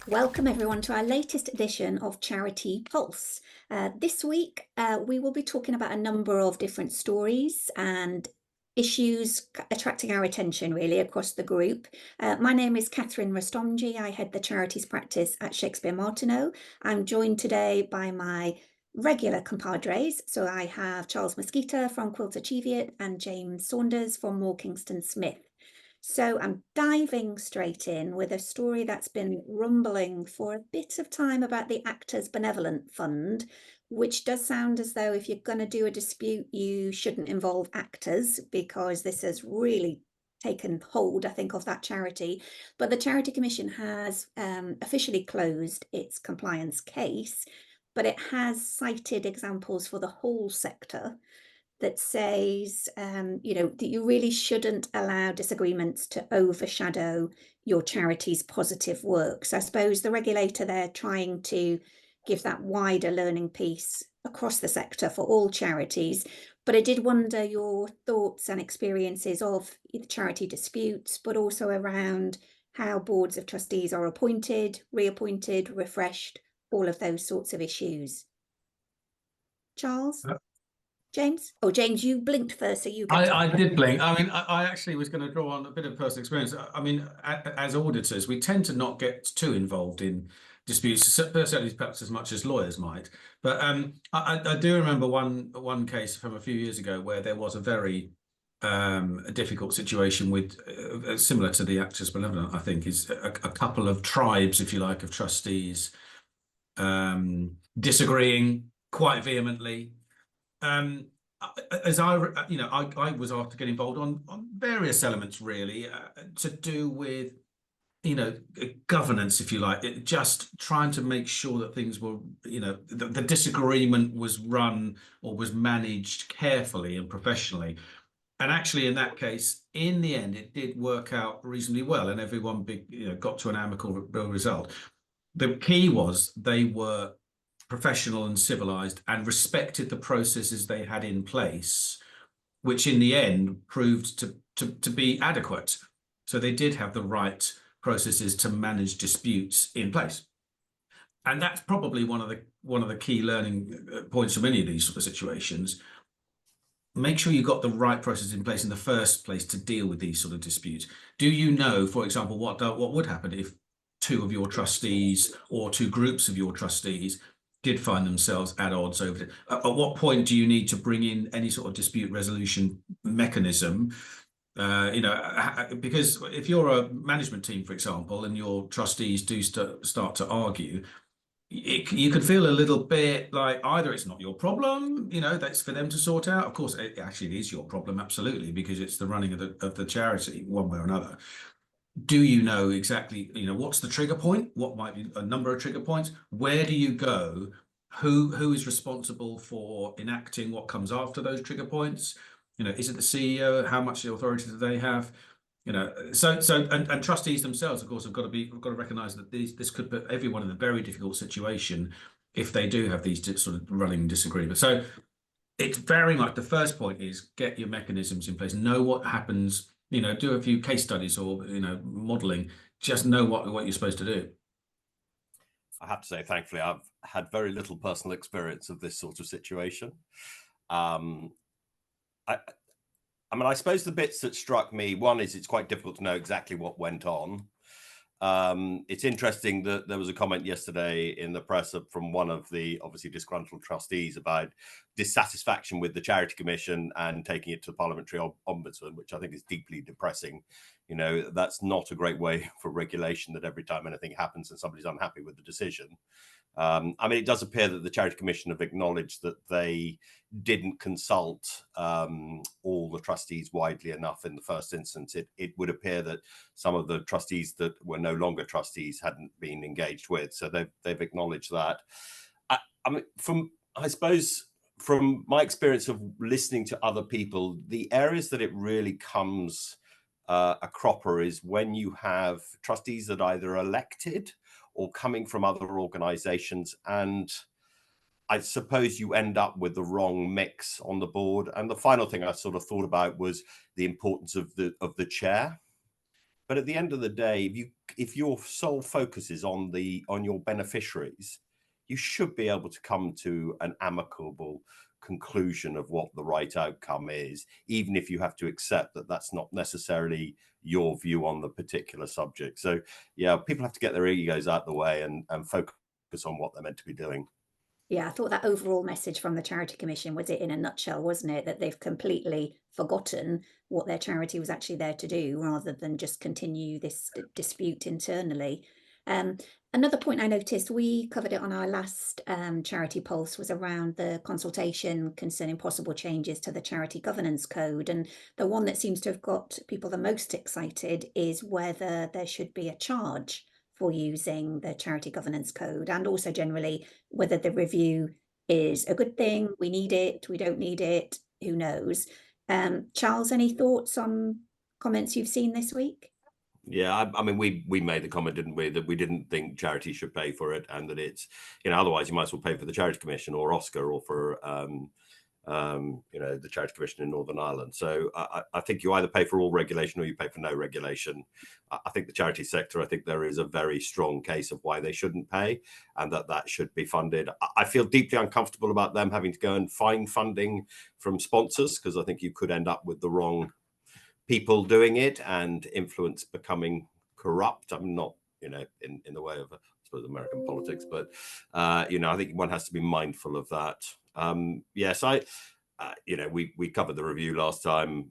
Welcome everyone to our latest edition of Charity Pulse. This week we will be talking about a number of different stories and issues attracting our attention really across the group. My name is Catherine Rastomji. I head the charities practice at Shakespeare Martineau. I'm joined today by my regular compadres. So I have Charles Mosquita from Quilter Cheviot and James Saunders from Moore Kingston Smith. So I'm diving straight in with a story that's been rumbling for a bit of time about the Actors Benevolent Fund, which does sound as though if you're going to do a dispute, you shouldn't involve actors because this has really taken hold, I think, of that charity. But the Charity Commission has officially closed its compliance case, but it has cited examples for the whole sector that says, that you really shouldn't allow disagreements to overshadow your charity's positive work. So I suppose the regulator there trying to give that wider learning piece across the sector for all charities. But I did wonder your thoughts and experiences of the charity disputes, but also around how boards of trustees are appointed, reappointed, refreshed, all of those sorts of issues. Charles? James? Oh, James, you blinked first, so you get to. I did blink. I mean, I actually was going to draw on a bit of personal experience. I mean, as auditors, we tend to not get too involved in disputes, certainly perhaps as much as lawyers might. But I do remember one case from a few years ago where there was a very difficult situation with similar to the Actors Benevolent, I think, is a couple of tribes, if you like, of trustees disagreeing quite vehemently. As I was asked to get involved on various elements really to do with governance, if you like, just trying to make sure that things were, the disagreement was run or was managed carefully and professionally. And actually, in that case, in the end, it did work out reasonably well, and everyone got to an amicable result. The key was they were professional and civilized and respected the processes they had in place, which in the end proved to be adequate. So they did have the right processes to manage disputes in place. And that's probably one of the key learning points from any of these sort of situations. Make sure you got the right process in place in the first place to deal with these sort of disputes. Do you know, for example, what would happen if two of your trustees or two groups of your trustees did find themselves at odds over it? At what point do you need to bring in any sort of dispute resolution mechanism? Because if you're a management team, for example, and your trustees do start to argue, you could feel a little bit like either it's not your problem, that's for them to sort out. Of course, it actually is your problem, absolutely, because it's the running of the charity one way or another. Do you know exactly, what's the trigger point? What might be a number of trigger points? Where do you go? Who is responsible for enacting what comes after those trigger points? Is it the CEO? How much authority do they have? And trustees themselves, of course, have got to recognise that this could put everyone in a very difficult situation if they do have these sort of running disagreements. So it's very much the first point is get your mechanisms in place, know what happens, do a few case studies or modelling, just know what you're supposed to do. I have to say, thankfully, I've had very little personal experience of this sort of situation. I suppose the bits that struck me, one is it's quite difficult to know exactly what went on. It's interesting that there was a comment yesterday in the press from one of the obviously disgruntled trustees about dissatisfaction with the Charity Commission and taking it to the Parliamentary Ombudsman, which I think is deeply depressing. That's not a great way for regulation, that every time anything happens and somebody's unhappy with the decision. It does appear that the Charity Commission have acknowledged that they didn't consult all the trustees widely enough in the first instance. It would appear that some of the trustees that were no longer trustees hadn't been engaged with, so they've acknowledged that. I suppose from my experience of listening to other people, the areas that it really comes a cropper is when you have trustees that are either elected or coming from other organizations, and I suppose you end up with the wrong mix on the board. And the final thing I sort of thought about was the importance of the chair. But at the end of the day, if your sole focus is on your beneficiaries, you should be able to come to an amicable conclusion of what the right outcome is, even if you have to accept that that's not necessarily your view on the particular subject. So yeah, people have to get their egos out of the way and focus on what they're meant to be doing. Yeah, I thought that overall message from the Charity Commission was it in a nutshell, wasn't it? That they've completely forgotten what their charity was actually there to do, rather than just continue this dispute internally. Another point I noticed, we covered it on our last Charity Pulse, was around the consultation concerning possible changes to the Charity Governance Code. And the one that seems to have got people the most excited is whether there should be a charge for using the Charity Governance Code, and also generally whether the review is a good thing, we need it, we don't need it, who knows. Charles, any thoughts on comments you've seen this week? Yeah, I mean, we made the comment, didn't we, that we didn't think charity should pay for it, and that it's, otherwise you might as well pay for the Charity Commission or Oscar, or for the Charity Commission in Northern Ireland. So I think you either pay for all regulation or you pay for no regulation. I think the charity sector, I think there is a very strong case of why they shouldn't pay, and that should be funded. I feel deeply uncomfortable about them having to go and find funding from sponsors, because I think you could end up with the wrong people doing it and influence becoming corrupt. I'm not, in the way of, I suppose, American politics, but I think one has to be mindful of that. Yes, we covered the review last time.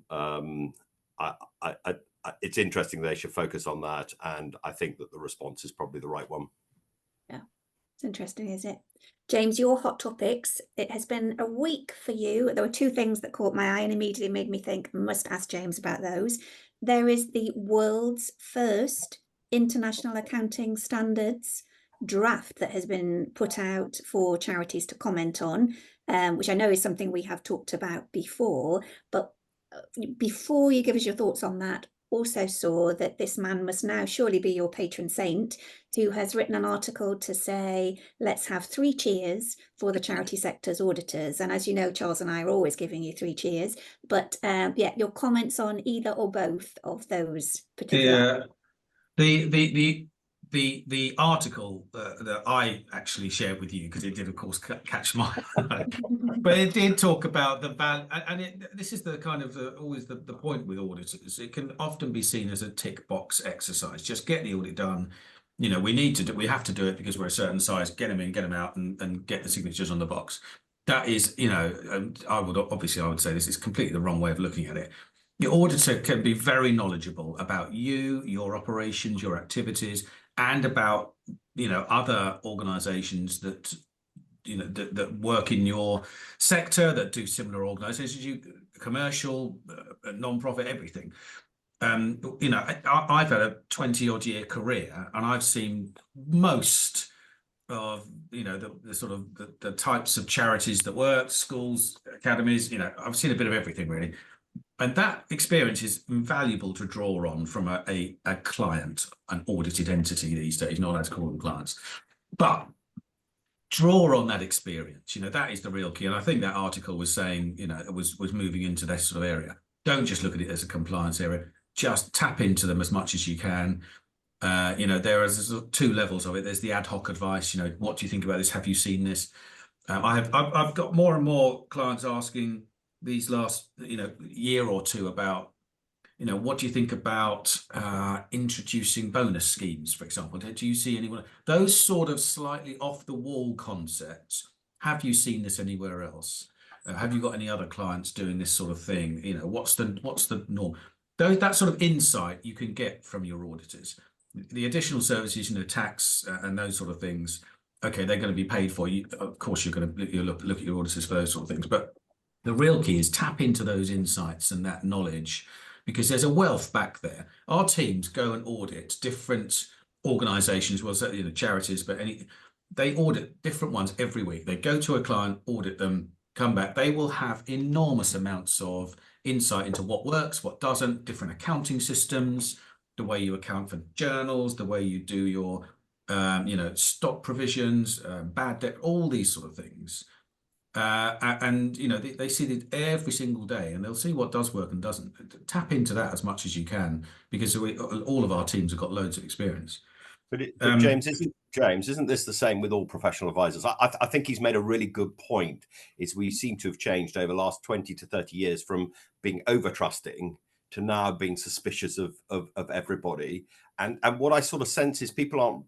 It's interesting they should focus on that, and I think that the response is probably the right one. Yeah, it's interesting, isn't it? James, your hot topics. It has been a week for you. There were two things that caught my eye and immediately made me think, must ask James about those. There is the world's first international accounting standards draft that has been put out for charities to comment on, which I know is something we have talked about before. But before you give us your thoughts on that, also saw that this man must now surely be your patron saint, who has written an article to say, let's have 3 cheers for the charity sector's auditors. And as you know, Charles and I are always giving you 3 cheers. But your comments on either or both of those particular. The article that I actually shared with you, because it did, of course, catch my eye, but it did talk about the value, and this is the kind of always the point with auditors. It can often be seen as a tick box exercise. Just get the audit done. We have to do it because we're a certain size. Get them in, get them out, and get the signatures on the box. That is, I would say this is completely the wrong way of looking at it. The auditor can be very knowledgeable about you, your operations, your activities, and about other organizations that that work in your sector, that do similar organizations, commercial, non-profit, everything. I've had a 20-odd year career, and I've seen most of the sort of the types of charities that work, schools, academies. I've seen a bit of everything, really. And that experience is invaluable to draw on from a client, an audited entity these days, not allowed to call them clients. But draw on that experience. That is the real key. And I think that article was saying, was moving into this sort of area. Don't just look at it as a compliance area. Just tap into them as much as you can. There is 2 levels of it. There's the ad hoc advice. What do you think about this? Have you seen this? I've got more and more clients asking these last year or two about what do you think about introducing bonus schemes, for example? Do you see anyone, those sort of slightly off the wall concepts? Have you seen this anywhere else? Have you got any other clients doing this sort of thing? What's the norm? That sort of insight you can get from your auditors. The additional services, tax and those sort of things, okay, they're going to be paid for. Of course, you're going to look at your auditors for those sort of things, but the real key is tap into those insights and that knowledge, because there's a wealth back there. Our teams go and audit different organizations, charities, but they audit different ones every week. They go to a client, audit them, come back. They will have enormous amounts of insight into what works, what doesn't, different accounting systems, the way you account for journals, the way you do your stock provisions, bad debt, all these sort of things. And you know, they see it every single day, and they'll see what does work and doesn't. Tap into that as much as you can, because all of our teams have got loads of experience. But James, isn't this the same with all professional advisors? I think he's made a really good point. Is we seem to have changed over the last 20 to 30 years from being over trusting to now being suspicious of everybody. And what I sort of sense is people aren't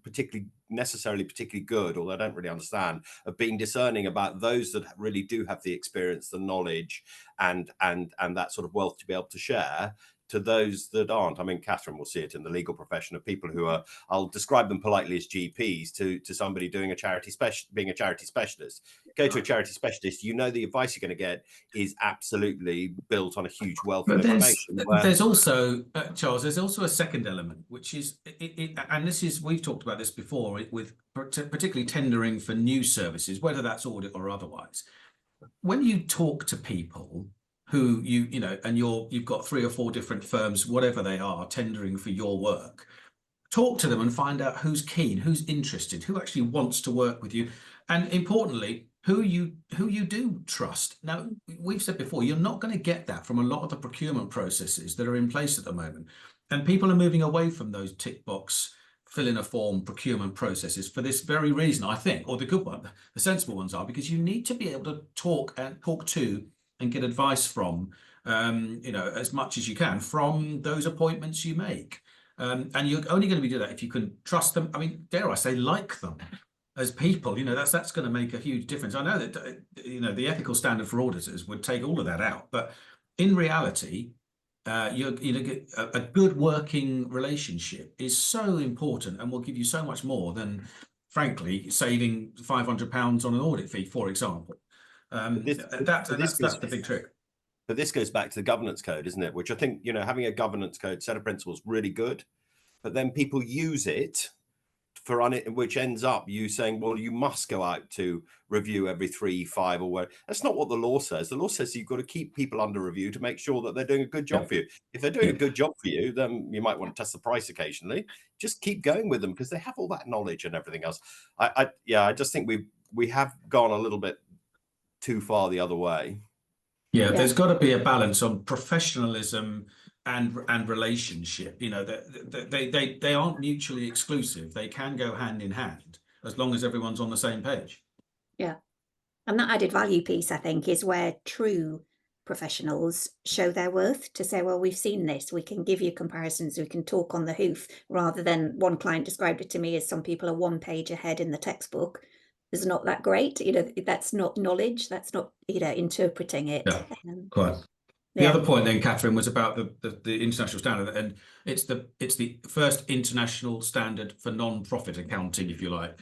necessarily particularly good, or they don't really understand, of being discerning about those that really do have the experience, the knowledge, and that sort of wealth to be able to share, to those that aren't. I mean, Catherine will see it in the legal profession of people who are, I'll describe them politely as GPs, to somebody doing being a charity specialist. Go to a charity specialist, you know the advice you're going to get is absolutely built on a huge wealth of information. There's also, Charles, there's also a second element, which is, and this is, we've talked about this before, with particularly tendering for new services, whether that's audit or otherwise. When you talk to people who you know, and you've got 3 or 4 different firms, whatever they are, tendering for your work, talk to them and find out who's keen, who's interested, who actually wants to work with you, and importantly, who you do trust. Now, we've said before, you're not going to get that from a lot of the procurement processes that are in place at the moment, and people are moving away from those tick box, fill in a form procurement processes for this very reason, I think. Or the good one, the sensible ones are, because you need to be able to talk to and get advice from, you know, as much as you can from those appointments you make. And you're only going to be doing that if you can trust them. I mean, dare I say, like them as people. You know, that's going to make a huge difference. I know that, you know, the ethical standard for auditors would take all of that out, but in reality, a good working relationship is so important, and will give you so much more than, frankly, saving £500 on an audit fee, for example. That's the big trick. But this goes back to the governance code, isn't it? Which I think, you know, having a governance code set of principles really good, but then people use it for which ends up you saying, well, you must go out to review every 3, 5 or whatever. That's not what the law says. The law says you've got to keep people under review to make sure that they're doing a good job for you. If they're doing a good job for you, then you might want to test the price occasionally. Just keep going with them, because they have all that knowledge and everything else. I just think we have gone a little bit too far the other way. Yeah, there's got to be a balance on professionalism and relationship. You know, they aren't mutually exclusive. They can go hand in hand as long as everyone's on the same page. Yeah. And that added value piece, I think, is where true professionals show their worth, to say, well, we've seen this, we can give you comparisons, we can talk on the hoof, rather than, one client described it to me as, some people are 1 page ahead in the textbook. Is not that great, you know, that's not knowledge, that's not, you know, interpreting it. Yeah, quite. The other point then, Catherine, was about the international standard, and it's the first international standard for non-profit accounting, if you like,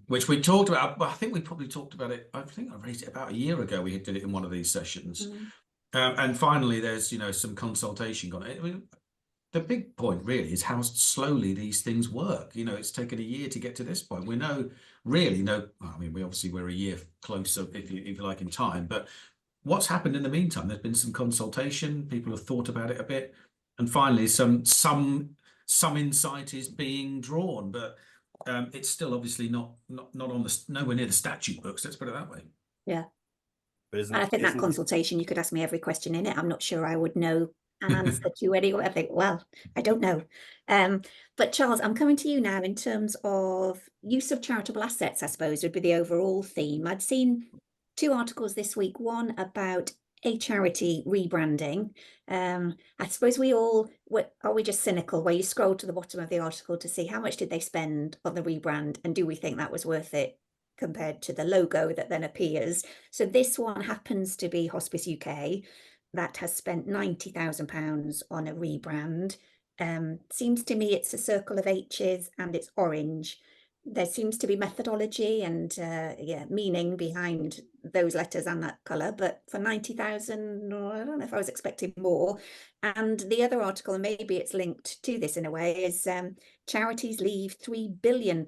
which we talked about. I think we probably talked about it. I think I raised it about a year ago. We did it in one of these sessions, and finally, there's, you know, some consultation gone. I mean, the big point really is how slowly these things work. You know, it's taken a year to get to this point. We know, really know, I mean, we're a year closer, if you like, in time, but what's happened in the meantime? There's been some consultation, people have thought about it a bit, and finally some insight is being drawn, but it's still obviously not on nowhere near the statute books, let's put it that way. Yeah. And I think that consultation, you could ask me every question in it, I'm not sure I would know an answer to anyway. I think, well, I don't know. But Charles, I'm coming to you now in terms of use of charitable assets, I suppose, would be the overall theme. I'd seen 2 articles this week, one about a charity rebranding. I suppose are we just cynical, where you scroll to the bottom of the article to see how much did they spend on the rebrand, and do we think that was worth it compared to the logo that then appears? So this one happens to be Hospice UK, that has spent £90,000 on a rebrand. Seems to me it's a circle of H's and it's orange. There seems to be methodology and meaning behind those letters and that colour, but for 90,000, I don't know if I was expecting more. And the other article, and maybe it's linked to this in a way, is charities leave £3 billion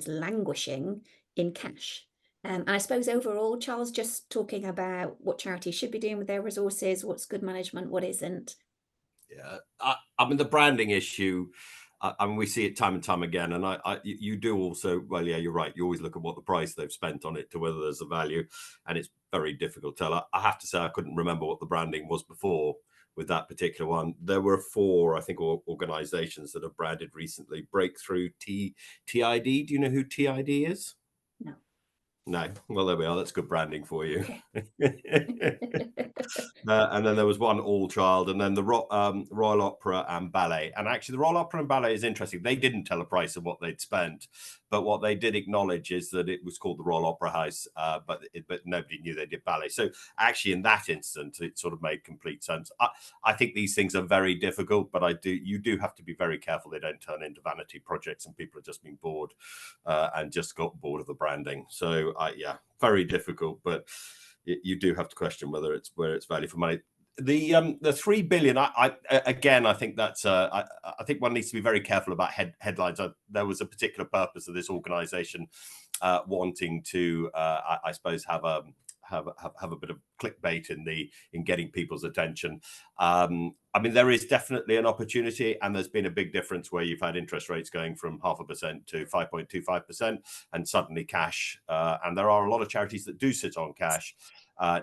languishing in cash. And I suppose overall, Charles, just talking about what charities should be doing with their resources, what's good management, what isn't. Yeah, I mean, the branding issue, I mean, we see it time and time again, and you do also, well, yeah, you're right. You always look at what the price they've spent on it to whether there's a value, and it's very difficult to tell. I have to say, I couldn't remember what the branding was before with that particular one. There were 4, I think, organizations that have branded recently. Breakthrough TID. Do you know who TID is? No. No. Well, there we are. That's good branding for you. Okay. And then there was one All Child, and then the Royal Opera and Ballet. And actually, the Royal Opera and Ballet is interesting. They didn't tell a price of what they'd spent, but what they did acknowledge is that it was called the Royal Opera House, but nobody knew they did ballet. So actually, in that instance, it sort of made complete sense. I think these things are very difficult, but you do have to be very careful they don't turn into vanity projects and people are just being bored and just got bored of the branding. So yeah, very difficult, but you do have to question whether it's value for money. The 3 billion, again, I think that's I think one needs to be very careful about headlines. There was a particular purpose of this organization wanting to I suppose have a bit of clickbait in getting people's attention. I mean, there is definitely an opportunity, and there's been a big difference where you've had interest rates going from 0.5% to 5.25%, and suddenly cash. And there are a lot of charities that do sit on cash.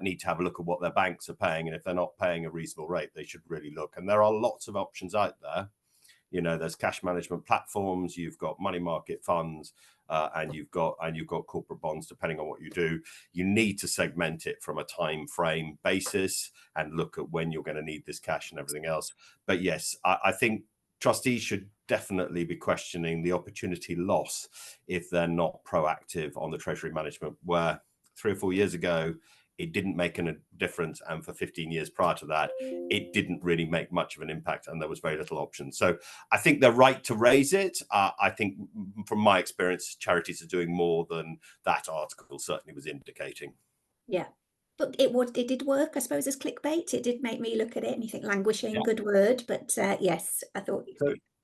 Need to have a look at what their banks are paying, and if they're not paying a reasonable rate, they should really look. And there are lots of options out there. You know, there's cash management platforms, you've got money market funds, and you've got corporate bonds. Depending on what you do, you need to segment it from a time frame basis and look at when you're going to need this cash and everything else. But yes, I think trustees should definitely be questioning the opportunity loss if they're not proactive on the treasury management, where 3 or 4 years ago it didn't make a difference, and for 15 years prior to that it didn't really make much of an impact, and there was very little option. So I think they're right to raise it. I think from my experience, charities are doing more than that article certainly was indicating. Yeah, but it did work, I suppose, as clickbait. It did make me look at it and you think languishing, Yeah. good word, but yes, I thought.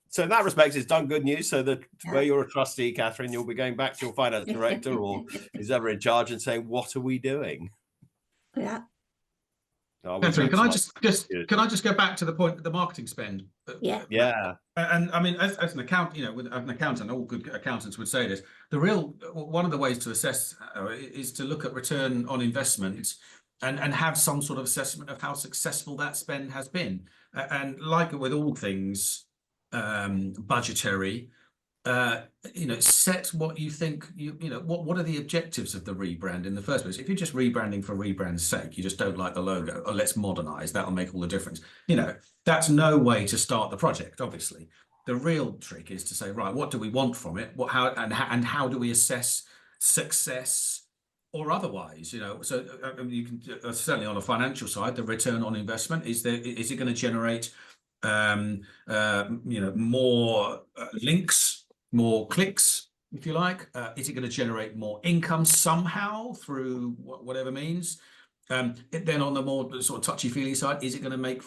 So in that respect, it's done good news. So that Yeah. where you're a trustee, Catherine, you'll be going back to your finance director or who's ever in charge and saying, "What are we doing?" Yeah. Catherine, can I just go back to the point of the marketing spend? Yeah. And I mean, as an accountant, with an accountant, all good accountants would say this. One of the ways to assess is to look at return on investment and have some sort of assessment of how successful that spend has been. And like with all things budgetary, set what you think what are the objectives of the rebrand in the first place. If you're just rebranding for rebrand's sake, you just don't like the logo, or let's modernize, that'll make all the difference. That's no way to start the project. Obviously, the real trick is to say, right, what do we want from it, how do we assess success or otherwise? So you can certainly on a financial side, the return on investment is it going to generate more links, more clicks, if you like? Is it going to generate more income somehow through whatever means? Then on the more sort of touchy-feely side, is it going to make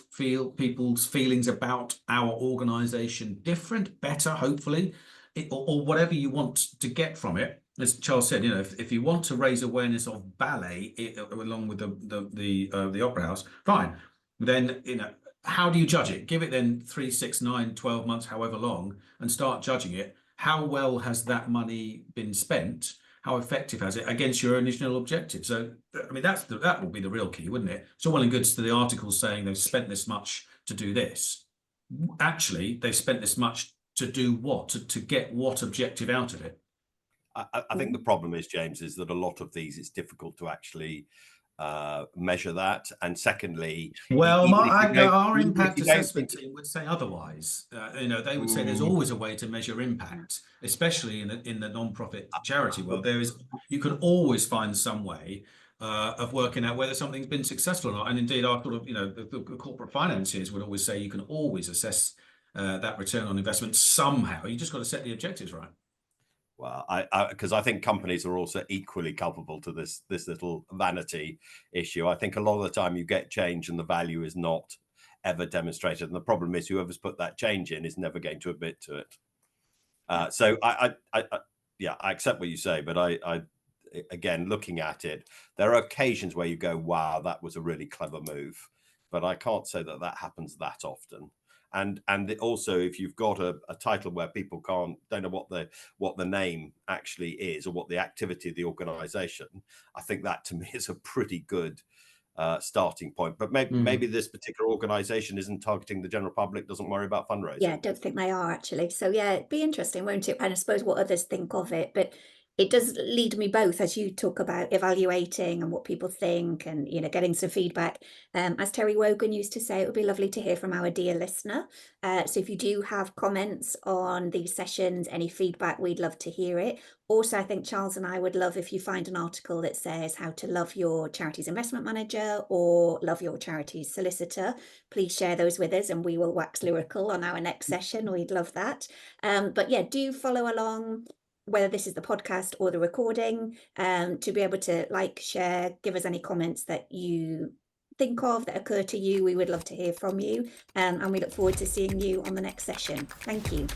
people's feelings about our organisation different, better, hopefully, or whatever you want to get from it? As Charles said, if you want to raise awareness of ballet along with the Opera House, fine. Then how do you judge it? Give it then 3, 6, 9, 12 months, however long, and start judging it. How well has that money been spent? How effective has it against your original objective? So, I mean, that will be the real key, wouldn't it? So well and good to the articles saying they've spent this much to do this. Actually, they've spent this much to do what? To get what objective out of it? I think the problem is, James, is that a lot of these, it's difficult to actually measure that. And secondly, well, our impact assessment team would say otherwise. They would say there's always a way to measure impact, especially in the non-profit charity world. You can always find some way of working out whether something's been successful or not. And indeed, our sort of the corporate financiers would always say you can always assess that return on investment somehow. You just got to set the objectives right. Well, because I think companies are also equally culpable to this little vanity issue. I think a lot of the time you get change and the value is not ever demonstrated. And the problem is whoever's put that change in is never going to admit to it. So I accept what you say, but again, looking at it, there are occasions where you go, wow, that was a really clever move. But I can't say that happens that often. and also if you've got a title where people don't know what the name actually is or what the activity of the organization, I think that to me is a pretty good starting point. But maybe this particular organization isn't targeting the general public, doesn't worry about fundraising. Yeah, I don't think they are actually. So yeah, it'd be interesting, won't it? And I suppose what others think of it, but it does lead me both as you talk about evaluating and what people think and, you know, getting some feedback. As Terry Wogan used to say, it would be lovely to hear from our dear listener. So if you do have comments on these sessions, any feedback, we'd love to hear it. Also, I think Charles and I would love if you find an article that says how to love your charity's investment manager or love your charity's solicitor. Please share those with us and we will wax lyrical on our next session. We'd love that. But yeah, do follow along, whether this is the podcast or the recording, to be able to like, share, give us any comments that you think of that occur to you. We would love to hear from you. And we look forward to seeing you on the next session. Thank you.